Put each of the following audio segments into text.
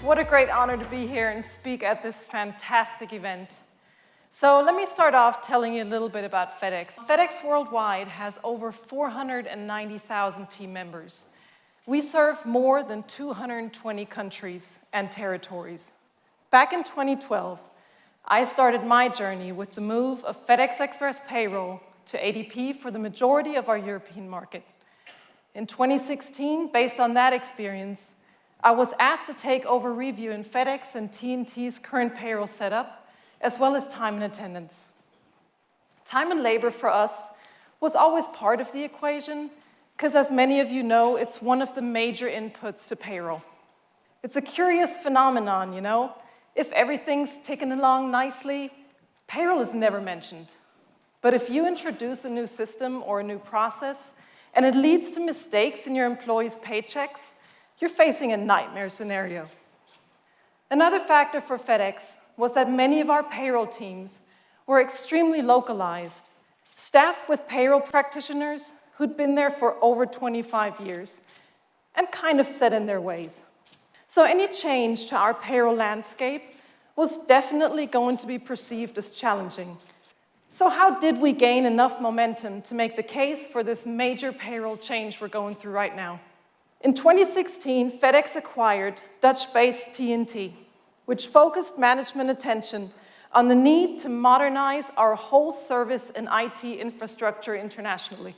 What a great honor to be here and speak at this fantastic event. So let me start off telling you a little bit about Fedex. Fedex worldwide has over 490,000 team members. We serve more than 220 countries and territories. Back in 2012, I started my journey with the move of FedEx Express payroll to ADP for the majority of our European market. In 2016, based on that experience, I was asked to take over reviewing FedEx and TNT's current payroll setup, as well as time and attendance. Time and labor for us was always part of the equation, because as many of you know, it's one of the major inputs to payroll. It's a curious phenomenon, you know? If everything's ticking along nicely, payroll is never mentioned. But if you introduce a new system or a new process, and it leads to mistakes in your employees' paychecks, you're facing a nightmare scenario. Another factor for FedEx was that many of our payroll teams were extremely localized, staffed with payroll practitioners who'd been there for over 25 years and kind of set in their ways. So any change to our payroll landscape was definitely going to be perceived as challenging. So how did we gain enough momentum to make the case for this major payroll change we're going through right now? In 2016, FedEx acquired Dutch-based TNT, which focused management attention on the need to modernize our whole service and IT infrastructure internationally.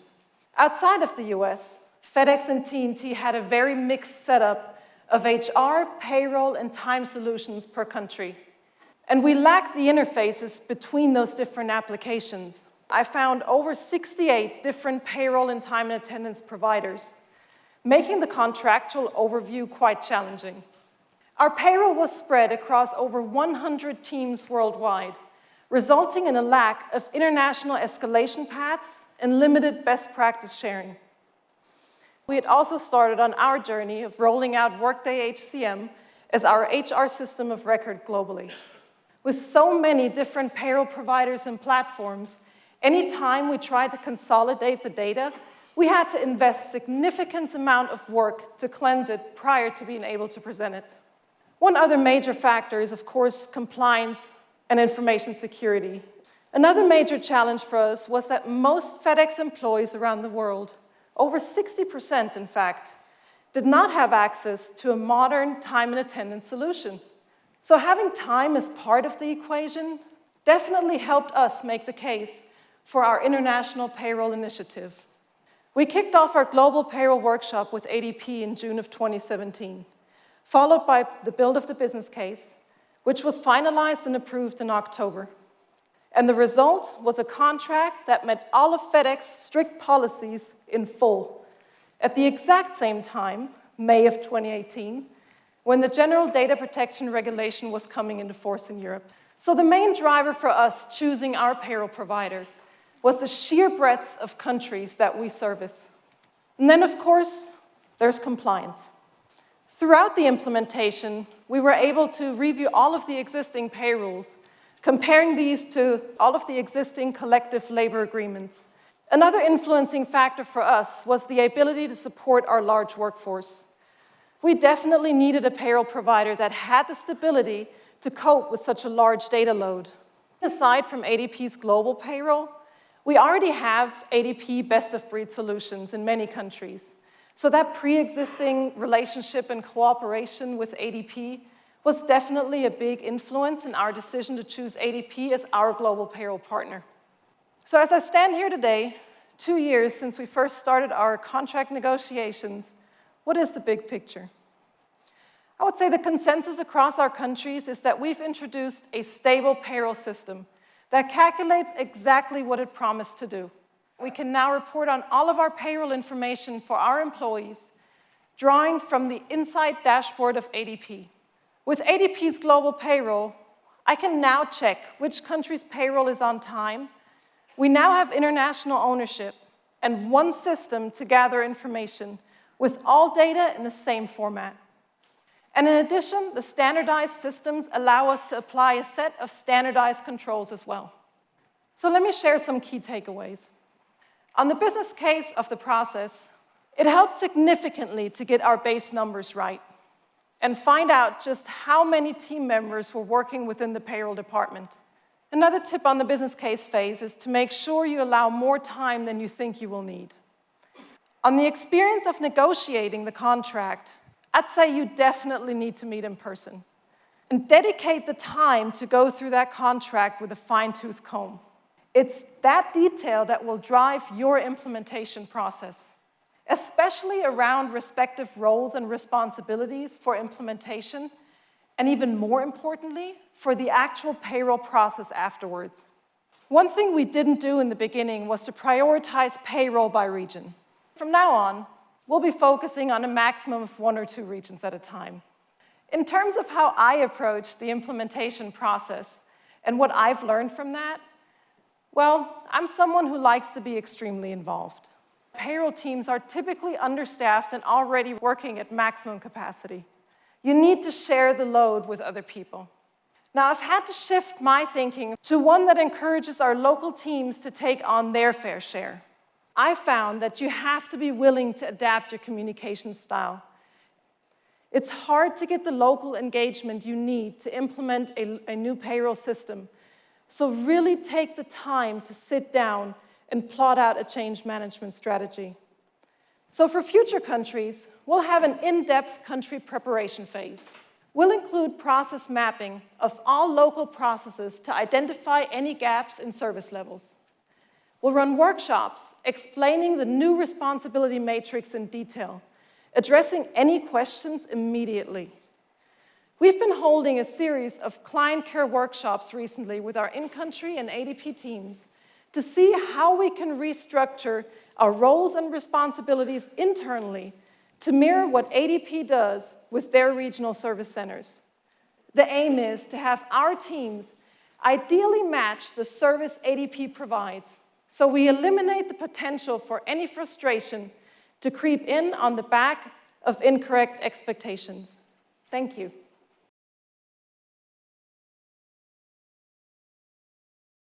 Outside of the US, FedEx and TNT had a very mixed setup of HR, payroll, and time solutions per country. And we lacked the interfaces between those different applications. I found over 68 different payroll and time and attendance providers, making the contractual overview quite challenging. Our payroll was spread across over 100 teams worldwide, resulting in a lack of international escalation paths and limited best practice sharing. We had also started on our journey of rolling out Workday HCM as our HR system of record globally. With so many different payroll providers and platforms, anytime we tried to consolidate the data, we had to invest significant amount of work to cleanse it prior to being able to present it. One other major factor is, of course, compliance and information security. Another major challenge for us was that most FedEx employees around the world, over 60% in fact, did not have access to a modern time and attendance solution. So having time as part of the equation definitely helped us make the case for our international payroll initiative. We kicked off our global payroll workshop with ADP in June of 2017, followed by the build of the business case, which was finalized and approved in October. And the result was a contract that met all of FedEx's strict policies in full. At the exact same time, May of 2018, when the General Data Protection Regulation was coming into force in Europe. So the main driver for us choosing our payroll provider was the sheer breadth of countries that we service. And then, of course, there's compliance. Throughout the implementation, we were able to review all of the existing payrolls, comparing these to all of the existing collective labor agreements. Another influencing factor for us was the ability to support our large workforce. We definitely needed a payroll provider that had the stability to cope with such a large data load. Aside from ADP's global payroll, we already have ADP best-of-breed solutions in many countries. So that pre-existing relationship and cooperation with ADP was definitely a big influence in our decision to choose ADP as our global payroll partner. So as I stand here today, 2 years since we first started our contract negotiations, what is the big picture? I would say the consensus across our countries is that we've introduced a stable payroll system that calculates exactly what it promised to do. We can now report on all of our payroll information for our employees, drawing from the Insight dashboard of ADP. With ADP's global payroll, I can now check which country's payroll is on time. We now have international ownership and one system to gather information with all data in the same format. And in addition, the standardized systems allow us to apply a set of standardized controls as well. So let me share some key takeaways. On the business case of the process, it helped significantly to get our base numbers right. and find out just how many team members were working within the payroll department. Another tip on the business case phase is to make sure you allow more time than you think you will need. On the experience of negotiating the contract, I'd say you definitely need to meet in person and dedicate the time to go through that contract with a fine-tooth comb. It's that detail that will drive your implementation process, especially around respective roles and responsibilities for implementation, and even more importantly, for the actual payroll process afterwards. One thing we didn't do in the beginning was to prioritize payroll by region. From now on, we'll be focusing on a maximum of 1 or 2 regions at a time. In terms of how I approach the implementation process and what I've learned from that, well, I'm someone who likes to be extremely involved. Payroll teams are typically understaffed and already working at maximum capacity. You need to share the load with other people. Now, I've had to shift my thinking to one that encourages our local teams to take on their fair share. I found that you have to be willing to adapt your communication style. It's hard to get the local engagement you need to implement a new payroll system, so really take the time to sit down and plot out a change management strategy. So for future countries, we'll have an in-depth country preparation phase. We'll include process mapping of all local processes to identify any gaps in service levels. We'll run workshops explaining the new responsibility matrix in detail, addressing any questions immediately. We've been holding a series of client care workshops recently with our in-country and ADP teams to see how we can restructure our roles and responsibilities internally to mirror what ADP does with their regional service centers. The aim is to have our teams ideally match the service ADP provides, so we eliminate the potential for any frustration to creep in on the back of incorrect expectations. Thank you.